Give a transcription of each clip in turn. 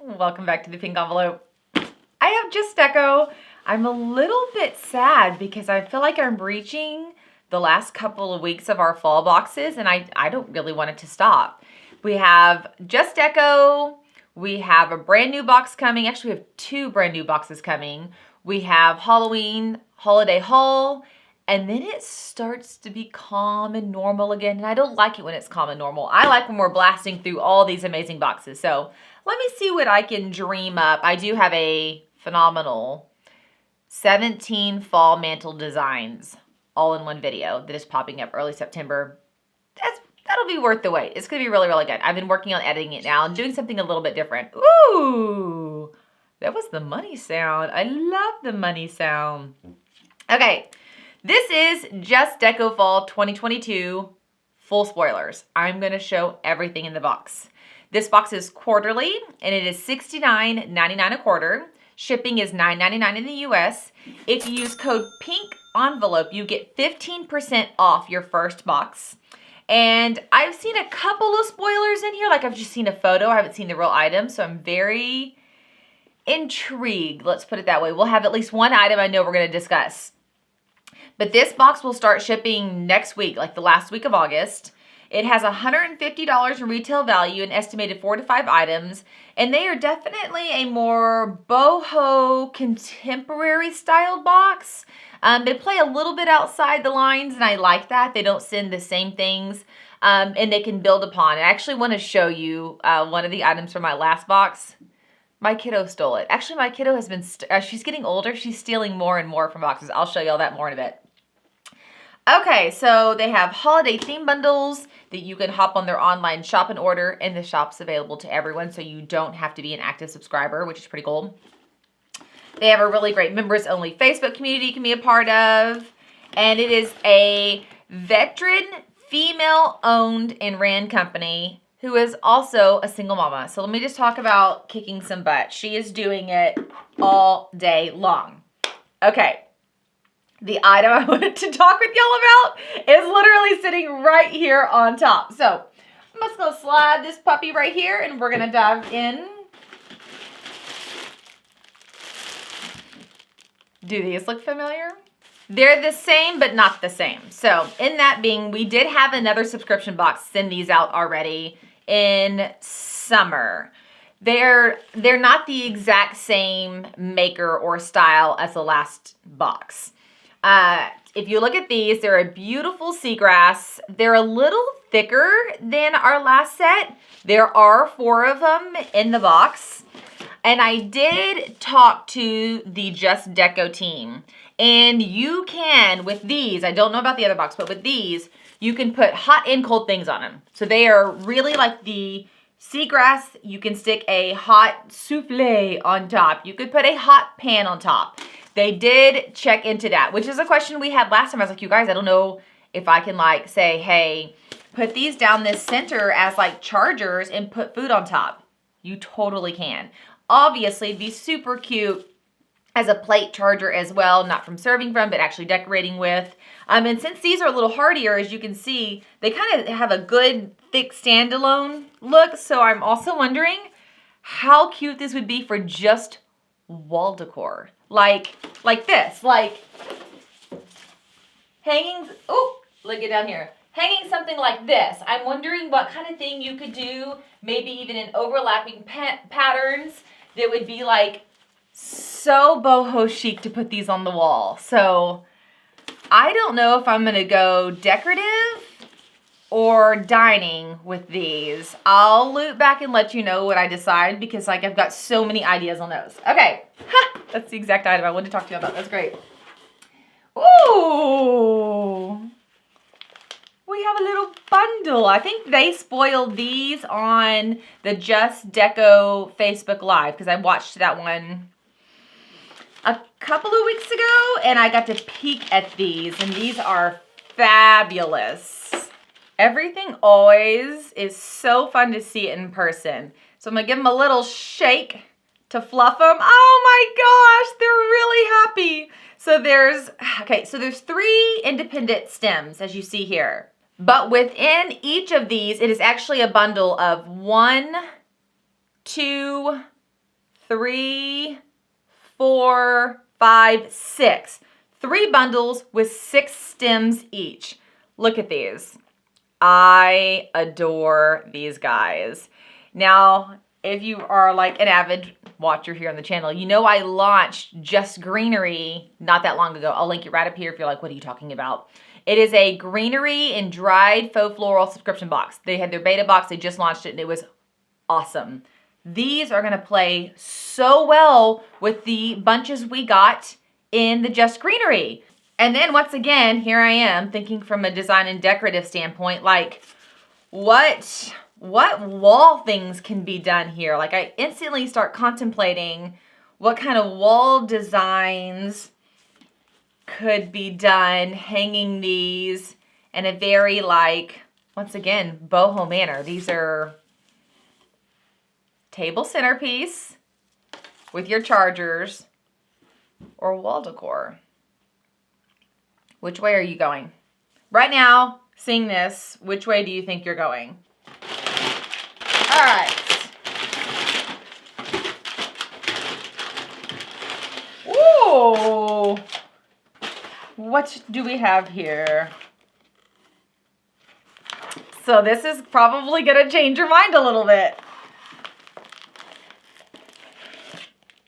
Welcome back to the pink envelope. I have Just Deco. I'm a little bit sad because I feel like I'm reaching the last couple of weeks of our fall boxes and I don't really want it to stop. We have Just Deco. We have a brand new box coming. Actually, we have two brand new boxes coming. We have Halloween Holiday Haul. And then it starts to be calm and normal again. And I don't like it when it's calm and normal. I like when we're blasting through all these amazing boxes. So let me see what I can dream up. I do have a phenomenal 17 fall mantle designs all in one video that is popping up early September. That'll be worth the wait. It's gonna be really, really good. I've been working on editing it now and doing something a little bit different. Ooh, that was the money sound. I love the money sound. Okay. This is Just Deco Fall 2022, full spoilers. I'm gonna show everything in the box. This box is quarterly and it is $69.99 a quarter. Shipping is $9.99 in the US. If you use code PINK envelope, you get 15% off your first box. And I've seen a couple of spoilers in here, like I've just seen a photo, I haven't seen the real item, so I'm very intrigued, let's put it that way. We'll have at least one item I know we're gonna discuss. But this box will start shipping next week, like the last week of August. It has $150 in retail value, an estimated 4 to 5 items, and they are definitely a more boho contemporary styled box. They play a little bit outside the lines, and I like that. They don't send the same things, and they can build upon. I actually want to show you one of the items from my last box. My kiddo stole it. Actually, my kiddo has been, she's getting older. She's stealing more and more from boxes. I'll show you all that more in a bit. Okay, so they have holiday theme bundles that you can hop on their online shop and order, and the shop's available to everyone, so you don't have to be an active subscriber, which is pretty cool. They have a really great members-only Facebook community you can be a part of, and it is a veteran, female-owned and ran company who is also a single mama. So let me just talk about kicking some butt. She is doing it all day long. Okay. The item I wanted to talk with y'all about is literally sitting right here on top. So I'm just going to slide this puppy right here and we're going to dive in. Do these look familiar? They're the same, but not the same. So in that being, we did have another subscription box send these out already in summer. They're not the exact same maker or style as the last box. If you look at these, they're a beautiful seagrass. They're a little thicker than our last set. There are 4 of them in the box. And I did talk to the Just Deco team. And you can, with these, I don't know about the other box, but with these, you can put hot and cold things on them. So they are really like the seagrass. You can stick a hot souffle on top. You could put a hot pan on top. They did check into that, which is a question we had last time. I was like, you guys, I don't know if I can like say, hey, put these down this center as like chargers and put food on top. You totally can. Obviously, it'd be super cute as a plate charger as well, not from serving from, but actually decorating with. And since these are a little hardier, as you can see, they kind of have a good thick standalone look. So I'm also wondering how cute this would be for just wall decor. Like this, like hanging, oh, look it down here. Hanging something like this. I'm wondering what kind of thing you could do, maybe even in overlapping patterns that would be like so boho chic to put these on the wall. So I don't know if I'm gonna go decorative or dining with these. I'll loop back and let you know what I decide because like I've got so many ideas on those. Okay, that's the exact item I wanted to talk to you about. That's great. Ooh, we have a little bundle. I think they spoiled these on the Just Deco Facebook Live because I watched that one a couple of weeks ago and I got to peek at these and these are fabulous. Everything always is so fun to see it in person. So I'm gonna give them a little shake to fluff them. Oh my gosh, they're really happy. So there's 3 independent stems as you see here. But within each of these, it is actually a bundle of 1, 2, 3, 4, 5, 6. 3 bundles with 6 stems each. Look at these. I adore these guys. Now, if you are like an avid watcher here on the channel, you know I launched Just Greenery not that long ago. I'll link it right up here if you're like, what are you talking about? It is a greenery and dried faux floral subscription box. They had their beta box. They just launched it and it was awesome. These are going to play so well with the bunches we got in the Just Greenery. And then once again, here I am thinking from a design and decorative standpoint, like what wall things can be done here. Like I instantly start contemplating what kind of wall designs could be done hanging these in a very like, once again, boho manner. These are table centerpiece with your chargers or wall decor. Which way are you going? Right now, seeing this, which way do you think you're going? All right. Ooh. What do we have here? So this is probably going to change your mind a little bit.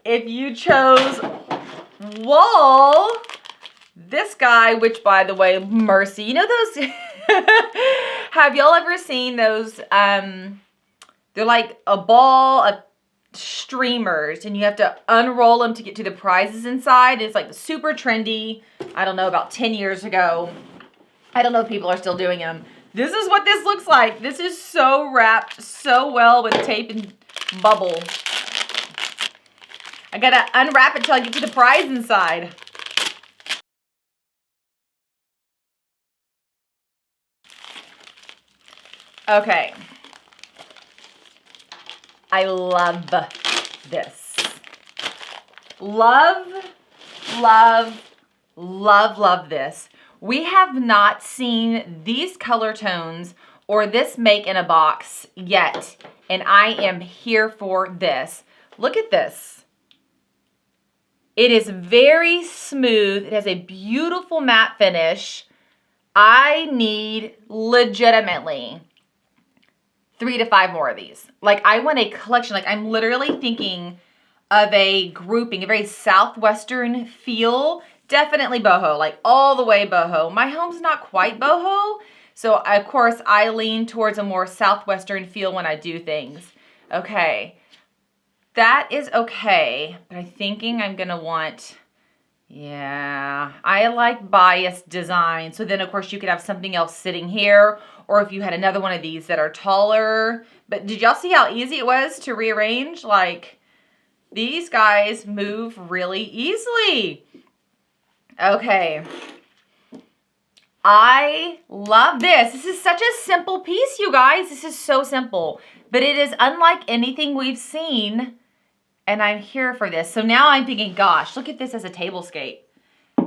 If you chose wall, this guy, which by the way, mercy, you know those, have y'all ever seen those, they're like a ball of streamers and you have to unroll them to get to the prizes inside. It's like super trendy. I don't know, about 10 years ago. I don't know if people are still doing them. This is what this looks like. This is so wrapped so well with tape and bubble. I gotta unwrap it till I get to the prize inside. Okay. I love this. Love, love, love, love this. We have not seen these color tones or this make in a box yet, and I am here for this. Look at this. It is very smooth. It has a beautiful matte finish. I need legitimately 3 to 5 more of these. Like I want a collection. Like I'm literally thinking of a grouping, a very Southwestern feel. Definitely boho, like all the way boho. My home's not quite boho, so of course I lean towards a more Southwestern feel when I do things. Okay, that is okay, but I'm thinking I'm gonna want, yeah, I like biased design. So then of course you could have something else sitting here, or if you had another one of these that are taller. But did y'all see how easy it was to rearrange? Like these guys move really easily. Okay. I love this. This is such a simple piece, you guys. This is so simple, but it is unlike anything we've seen, and I'm here for this. So now I'm thinking, gosh, look at this as a tablescape.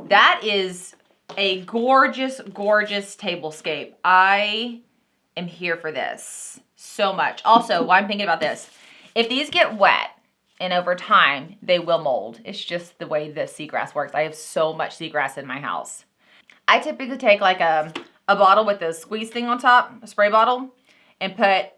That is a gorgeous, gorgeous tablescape. I am here for this so much. Also, while I'm thinking about this, if these get wet, and over time, they will mold. It's just the way the seagrass works. I have so much seagrass in my house. I typically take like a bottle with a squeeze thing on top, a spray bottle, and put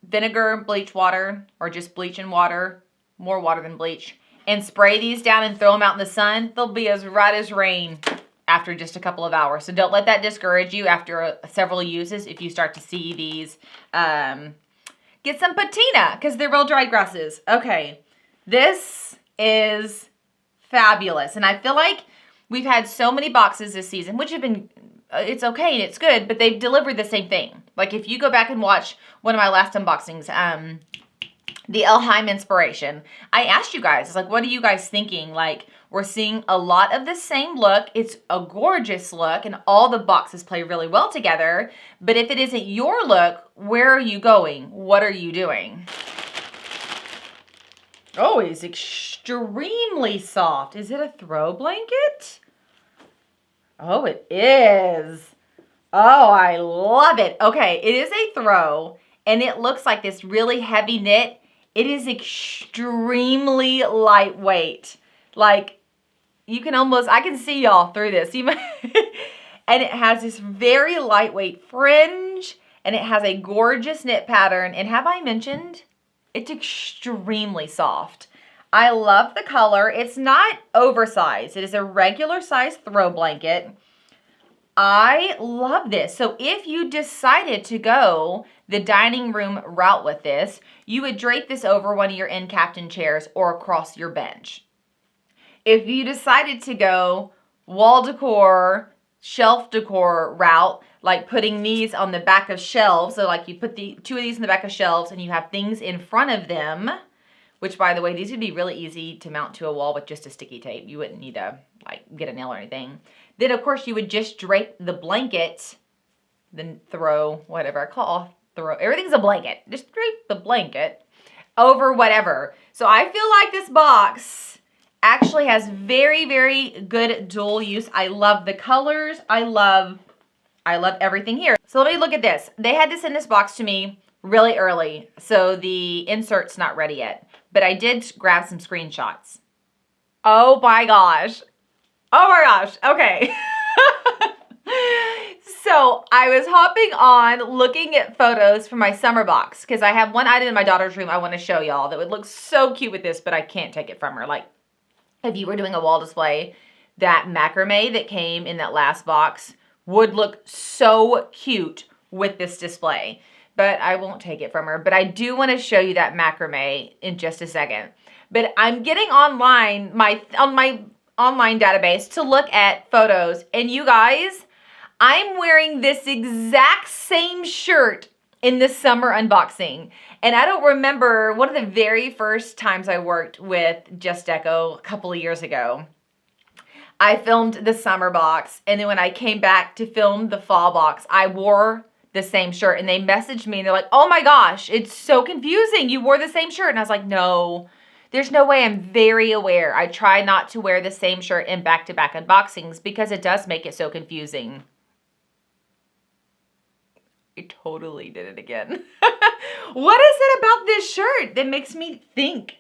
vinegar, bleach water, or just bleach and water, more water than bleach, and spray these down and throw them out in the sun. They'll be as right as rain after just a couple of hours. So don't let that discourage you after several uses if you start to see these. Get some patina, because they're real dried grasses. Okay. This is fabulous, and I feel like we've had so many boxes this season, which have been, it's okay and it's good, but they've delivered the same thing. Like if you go back and watch one of my last unboxings, the Elheim Inspiration, I asked you guys, like, what are you guys thinking? Like, we're seeing a lot of the same look. It's a gorgeous look, and all the boxes play really well together, but if it isn't your look, where are you going? What are you doing? Oh, it's extremely soft. Is it a throw blanket? Oh, it is. Oh, I love it. Okay, it is a throw, and it looks like this really heavy knit. It is extremely lightweight. Like, you can almost, I can see y'all through this. And it has this very lightweight fringe, and it has a gorgeous knit pattern. And have I mentioned, it's extremely soft. I love the color. It's not oversized. It is a regular size throw blanket. I love this. So if you decided to go the dining room route with this, you would drape this over one of your end captain chairs or across your bench. If you decided to go wall decor, shelf decor route, like putting these on the back of shelves, so like you put the two of these in the back of shelves and you have things in front of them, which, by the way, these would be really easy to mount to a wall with just a sticky tape. You wouldn't need to like get a nail or anything. Then, of course, you would just drape the blanket, then throw whatever I call throw. Everything's a blanket. Just drape the blanket over whatever. So I feel like this box actually has very, very good dual use. I love the colors. I love everything here. So let me look at this. They had to send this box to me really early, so the insert's not ready yet. But I did grab some screenshots. Oh my gosh. Oh my gosh. Okay. So I was hopping on looking at photos for my summer box because I have one item in my daughter's room I want to show y'all that would look so cute with this, but I can't take it from her. Like, if you were doing a wall display, that macrame that came in that last box would look so cute with this display. But I won't take it from her. But I do want to show you that macrame in just a second. But I'm getting online, on my online database to look at photos. And you guys, I'm wearing this exact same shirt in this summer unboxing. And I don't remember, one of the very first times I worked with Just Deco a couple of years ago, I filmed the summer box. And then when I came back to film the fall box, I wore the same shirt, and they messaged me and they're like, oh my gosh, it's so confusing. You wore the same shirt. And I was like, no, there's no way. I'm very aware. I try not to wear the same shirt in back-to-back unboxings because it does make it so confusing. I totally did it again. What is it about this shirt that makes me think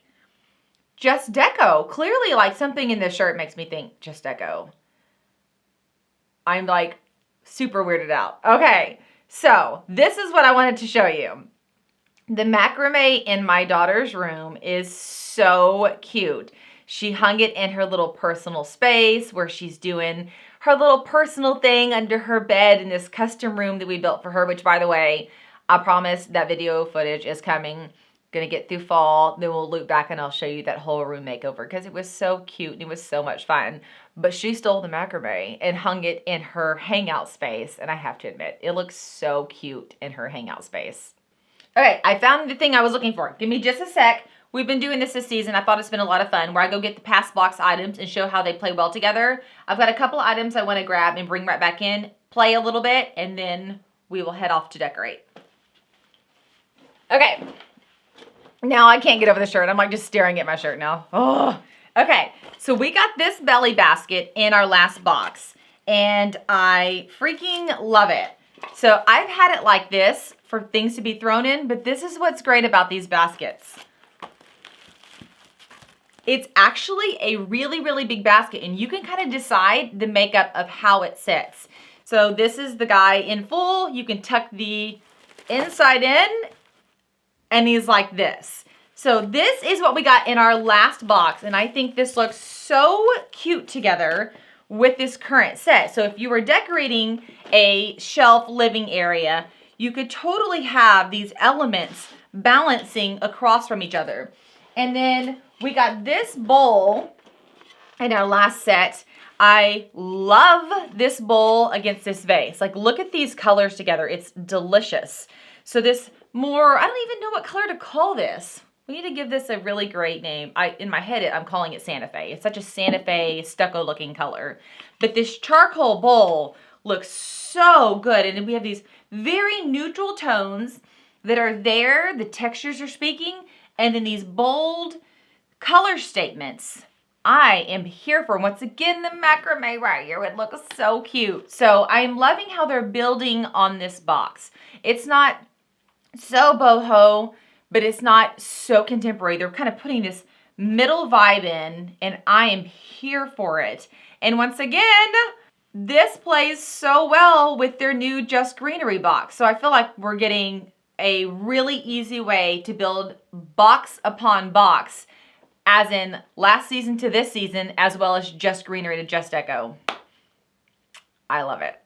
Just Deco? Clearly, like, something in this shirt makes me think Just Deco. I'm like super weirded out. Okay. So this is what I wanted to show you. The macrame in my daughter's room is so cute. She hung it in her little personal space where she's doing her little personal thing under her bed in this custom room that we built for her, which, by the way, I promise that video footage is coming. Gonna get through fall, then we'll loop back and I'll show you that whole room makeover because it was so cute and it was so much fun. But she stole the macrame and hung it in her hangout space, and I have to admit, it looks so cute in her hangout space. Okay, I found the thing I was looking for. Give me just a sec. We've been doing this season. I thought it's been a lot of fun where I go get the past box items and show how they play well together. I've got a couple of items I want to grab and bring right back in, play a little bit, and then we will head off to decorate. Okay. Now I can't get over the shirt. I'm like just staring at my shirt now. Oh, okay. So we got this belly basket in our last box, and I freaking love it. So I've had it like this for things to be thrown in, but this is what's great about these baskets. It's actually a really, really big basket, and you can kind of decide the makeup of how it sits. So this is the guy in full. You can tuck the inside in, and he's like this. So this is what we got in our last box, and I think this looks so cute together with this current set. So if you were decorating a shelf living area, you could totally have these elements balancing across from each other. And then we got this bowl in our last set. I love this bowl against this vase. Like, look at these colors together. It's delicious. So this more, I don't even know what color to call this. We need to give this a really great name. In my head, I'm calling it Santa Fe. It's such a Santa Fe stucco looking color. But this charcoal bowl looks so good. And then we have these very neutral tones that are there. The textures are speaking. And then these bold color statements. I am here for, once again, the macrame right here. It looks so cute. So I'm loving how they're building on this box. It's not so boho, but it's not so contemporary. They're kind of putting this middle vibe in, and I am here for it. And once again, this plays so well with their new Just Greenery box. So I feel like we're getting a really easy way to build box upon box, as in last season to this season, as well as Just Greenery to Just Deco. I love it.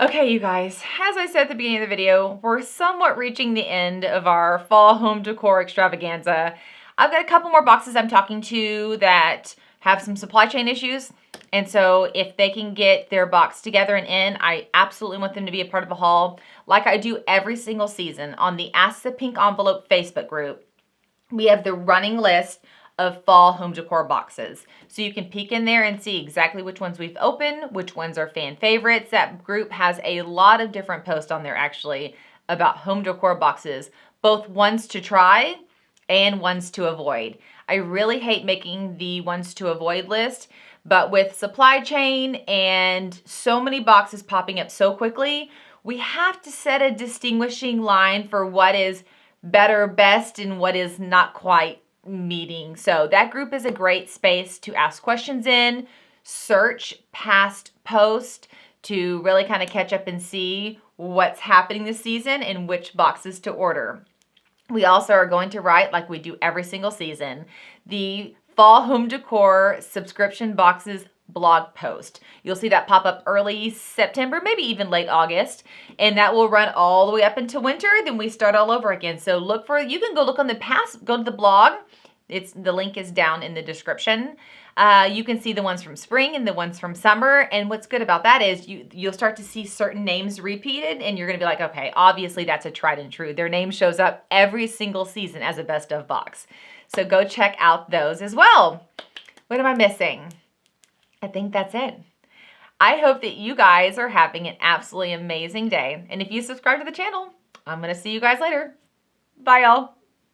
Okay, you guys, as I said at the beginning of the video, we're somewhat reaching the end of our fall home decor extravaganza. I've got a couple more boxes I'm talking to that have some supply chain issues. And so if they can get their box together and in, I absolutely want them to be a part of the haul, like I do every single season on the Ask the Pink Envelope Facebook group. We have the running list of fall home decor boxes. So you can peek in there and see exactly which ones we've opened, which ones are fan favorites. That group has a lot of different posts on there actually about home decor boxes, both ones to try and ones to avoid. I really hate making the ones to avoid list, but with supply chain and so many boxes popping up so quickly, we have to set a distinguishing line for what is better, best, and what is not quite meeting. So that group is a great space to ask questions in, search past posts to really kind of catch up and see what's happening this season and which boxes to order. We also are going to write, like we do every single season, the Fall Home Decor subscription boxes blog post. You'll see that pop up early September, maybe even late August, and that will run all the way up into winter. Then we start all over again. So look for, you can go look on the past, go to the blog. The link is down in the description. You can see the ones from spring and the ones from summer. And what's good about that is you'll start to see certain names repeated, and you're going to be like, okay, obviously that's a tried and true. Their name shows up every single season as a best of box. So go check out those as well. What am I missing? I think that's it. I hope that you guys are having an absolutely amazing day. And if you subscribe to the channel, I'm going to see you guys later. Bye, y'all.